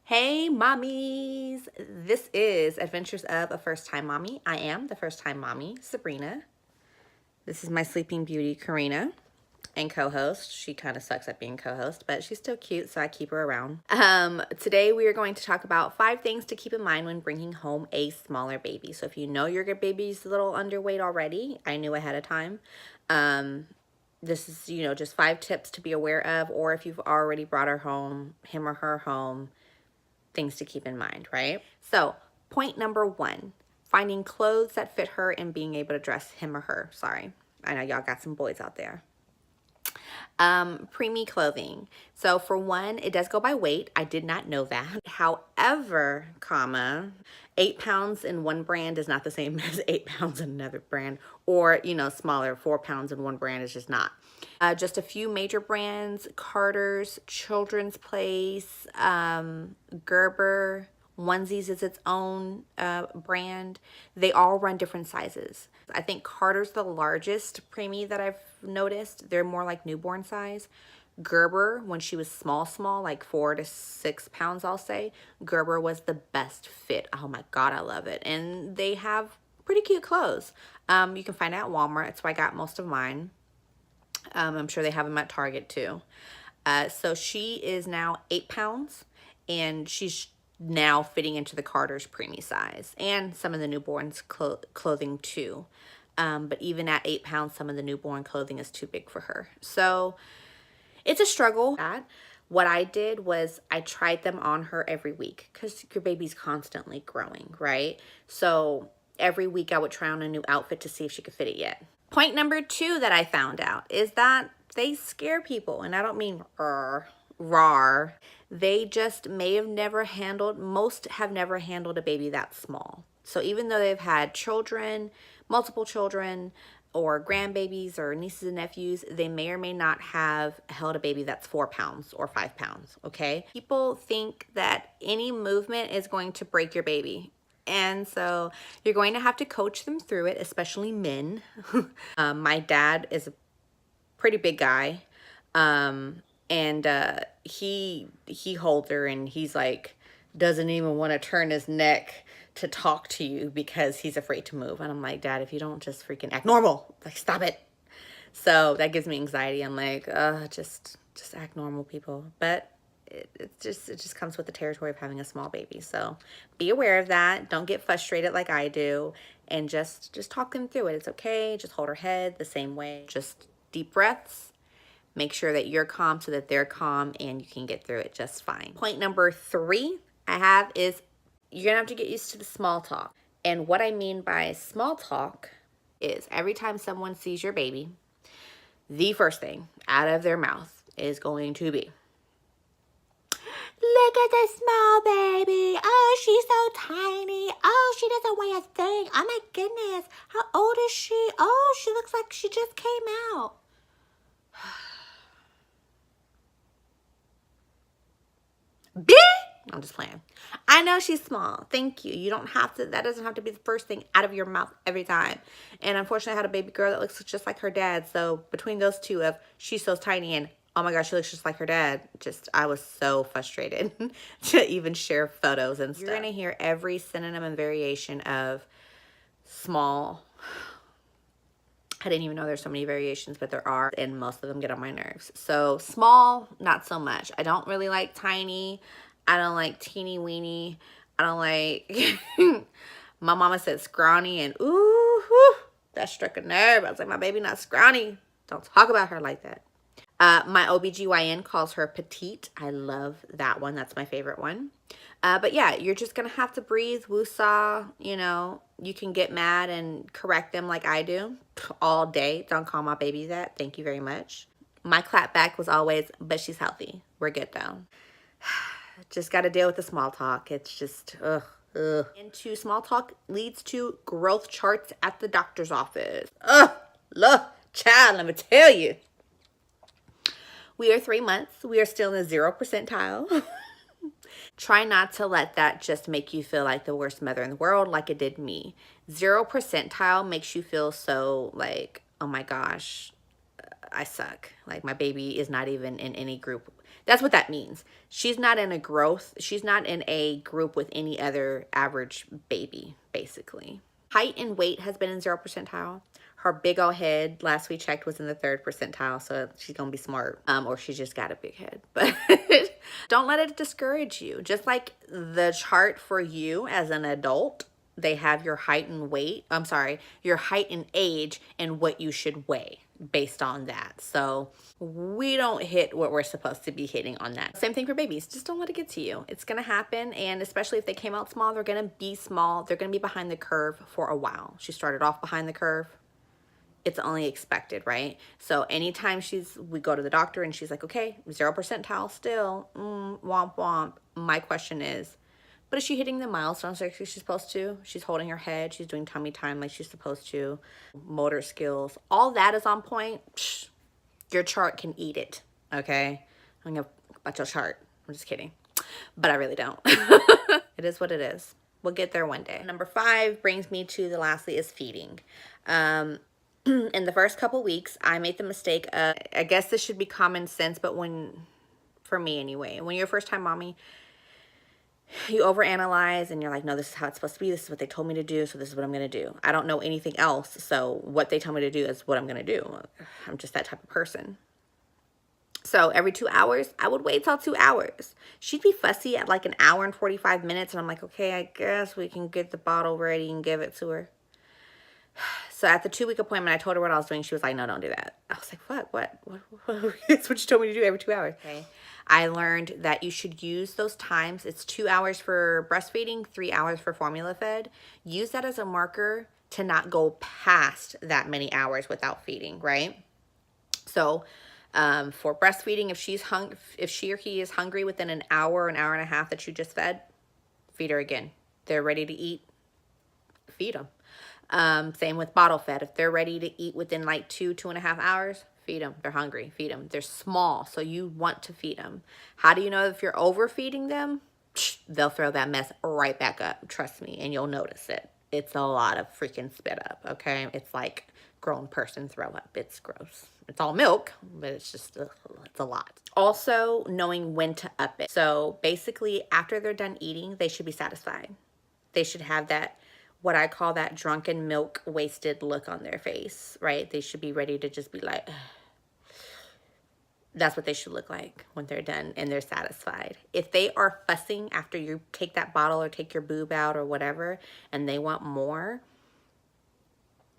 Hey mommies, this is Adventures of a First Time Mommy. I am the first time mommy, Sabrina. This is my sleeping beauty, Karina, and co-host. She kind of sucks at being co-host, but she's still cute, so I keep her around. Today we are going to talk about 5 things to keep in mind when bringing home a smaller baby. So if you know your baby's a little underweight already, I knew ahead of time. This is, just 5 tips to be aware of, or if you've already brought her home, him or her home, things to keep in mind, right? So, point number 1, finding clothes that fit her and being able to dress him or her. Sorry, I know y'all got some boys out there. Preemie clothing. So for one, it does go by weight. I did not know that. However, 8 pounds in one brand is not the same as 8 pounds in another brand, or, smaller, 4 pounds in one brand is just not. Just a few major brands: Carter's, Children's Place, Gerber. Onesies is its own brand. They all run different sizes. I think Carter's the largest preemie that I've noticed. They're more like newborn size. Gerber, when she was small, like 4 to 6 pounds, I'll say, Gerber was the best fit. Oh my God, I love it. And they have pretty cute clothes. You can find it at Walmart. That's where I got most of mine. I'm sure they have them at Target too. So she is now 8 pounds, and she's now fitting into the Carter's preemie size and some of the newborns clothing too. But even at 8 pounds, some of the newborn clothing is too big for her. So it's a struggle. What I did was I tried them on her every week, because your baby's constantly growing, right? So every week I would try on a new outfit to see if she could fit it yet. Point number 2 that I found out is that they scare people. And I don't mean rawr. They just may have never handled, most have never handled a baby that small. So even though they've had children, multiple children, or grandbabies or nieces and nephews, they may or may not have held a baby that's 4 pounds or 5 pounds, okay? People think that any movement is going to break your baby. And so you're going to have to coach them through it, especially men. My dad is a pretty big guy. And he holds her, and he's like, doesn't even want to turn his neck to talk to you because he's afraid to move. And I'm like, Dad, if you don't just freaking act normal, like, stop it. So that gives me anxiety. I'm like, just act normal, people. But it just comes with the territory of having a small baby. So be aware of that. Don't get frustrated like I do, and just talk them through it. It's okay. Just hold her head the same way. Just deep breaths. Make sure that you're calm so that they're calm, and you can get through it just fine. Point number 3 I have is you're going to have to get used to the small talk. And what I mean by small talk is every time someone sees your baby, the first thing out of their mouth is going to be, look at this small baby. Oh, she's so tiny. Oh, she doesn't weigh a thing. Oh my goodness. How old is she? Oh, she looks like she just came out. Bitch! I'm just playing. I know she's small. Thank you. You don't have to, that doesn't have to be the first thing out of your mouth every time. And unfortunately, I had a baby girl that looks just like her dad. So between those two of she's so tiny and oh my gosh, she looks just like her dad, I was so frustrated to even share photos and stuff. You're going to hear every synonym and variation of small. I didn't even know there's so many variations, but there are, and most of them get on my nerves. So small, not so much. I don't really like tiny. I don't like teeny weeny. I don't like, my mama said scrawny, and ooh, whew, that struck a nerve. I was like, my baby not scrawny. Don't talk about her like that. My OBGYN calls her petite. I love that one. That's my favorite one. But yeah, you're just going to have to breathe, woosah, you can get mad and correct them like I do all day. Don't call my baby that. Thank you very much. My clap back was always, but she's healthy. We're good though. Just got to deal with the small talk. It's just, ugh. Into small talk leads to growth charts at the doctor's office. Look, child, let me tell you. We are 3 months. We are still in the 0 percentile. Try not to let that just make you feel like the worst mother in the world like it did me. 0 percentile makes you feel so like, oh my gosh, I suck. Like my baby is not even in any group. That's what that means. She's not in a growth, she's not in a group with any other average baby, basically. Height and weight has been in 0th percentile. Her big old head, last we checked, was in the 3rd percentile, so she's gonna be smart. Or she's just got a big head. But don't let it discourage you. Just like the chart for you as an adult, they have your height and weight. I'm sorry, your height and age and what you should weigh based on that. So we don't hit what we're supposed to be hitting on that. Same thing for babies. Just don't let it get to you. It's going to happen. And especially if they came out small, they're going to be small. They're going to be behind the curve for a while. She started off behind the curve. It's only expected, right? So anytime we go to the doctor and she's like, okay, 0th percentile still, womp womp. My question is, but is she hitting the milestones like she's supposed to? She's holding her head. She's doing tummy time like she's supposed to. Motor skills. All that is on point. Psh, your chart can eat it, okay? I'm going to about your chart. I'm just kidding. But I really don't. It is what it is. We'll get there one day. Number 5 brings me to the lastly is feeding. In the first couple weeks, I made the mistake of, I guess this should be common sense, but for me anyway, when you're a first time mommy, you overanalyze and you're like, no, this is how it's supposed to be. This is what they told me to do. So this is what I'm going to do. I don't know anything else. So what they tell me to do is what I'm going to do. I'm just that type of person. So every 2 hours, I would wait till 2 hours. She'd be fussy at like 1 hour and 45 minutes. And I'm like, okay, I guess we can get the bottle ready and give it to her. So at the 2-week appointment, I told her what I was doing. She was like, no, don't do that. I was like, what? It's what you told me to do every 2 hours. Okay. I learned that you should use those times. It's 2 hours for breastfeeding, 3 hours for formula fed. Use that as a marker to not go past that many hours without feeding, right? So for breastfeeding, if she or he is hungry within an hour and a half that you just fed, feed her again. They're ready to eat, feed them. Same with bottle fed. If they're ready to eat within like 2.5 hours, feed them. They're hungry, feed them. They're small, so you want to feed them. How do you know if you're overfeeding them? They'll throw that mess right back up. Trust me, and you'll notice it. It's a lot of freaking spit up, okay? It's like grown person throw up. It's gross. It's all milk, but it's just, it's a lot. Also, knowing when to up it. So basically, after they're done eating, they should be satisfied. They should have that, what I call that drunken milk wasted look on their face, right? They should be ready to just be like, ugh. That's what they should look like when they're done and they're satisfied. If they are fussing after you take that bottle or take your boob out or whatever, and they want more,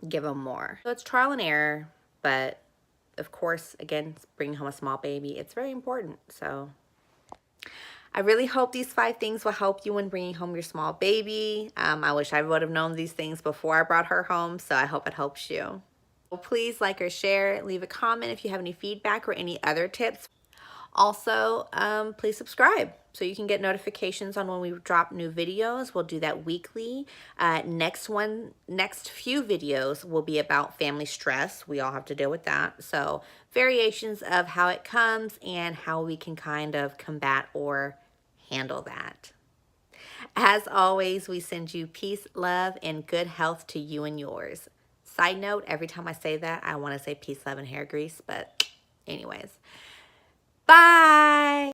give them more. So it's trial and error, but of course, again, bringing home a small baby, it's very important. So I really hope these 5 things will help you in bringing home your small baby. I wish I would have known these things before I brought her home, so I hope it helps you. Please like or share, leave a comment if you have any feedback or any other tips. Also, please subscribe so you can get notifications on when we drop new videos. We'll do that weekly. Next few videos will be about family stress. We all have to deal with that. So variations of how it comes and how we can kind of combat or handle that. As always, we send you peace, love, and good health to you and yours. Side note, every time I say that, I want to say peace, love, and hair grease. But anyways, bye.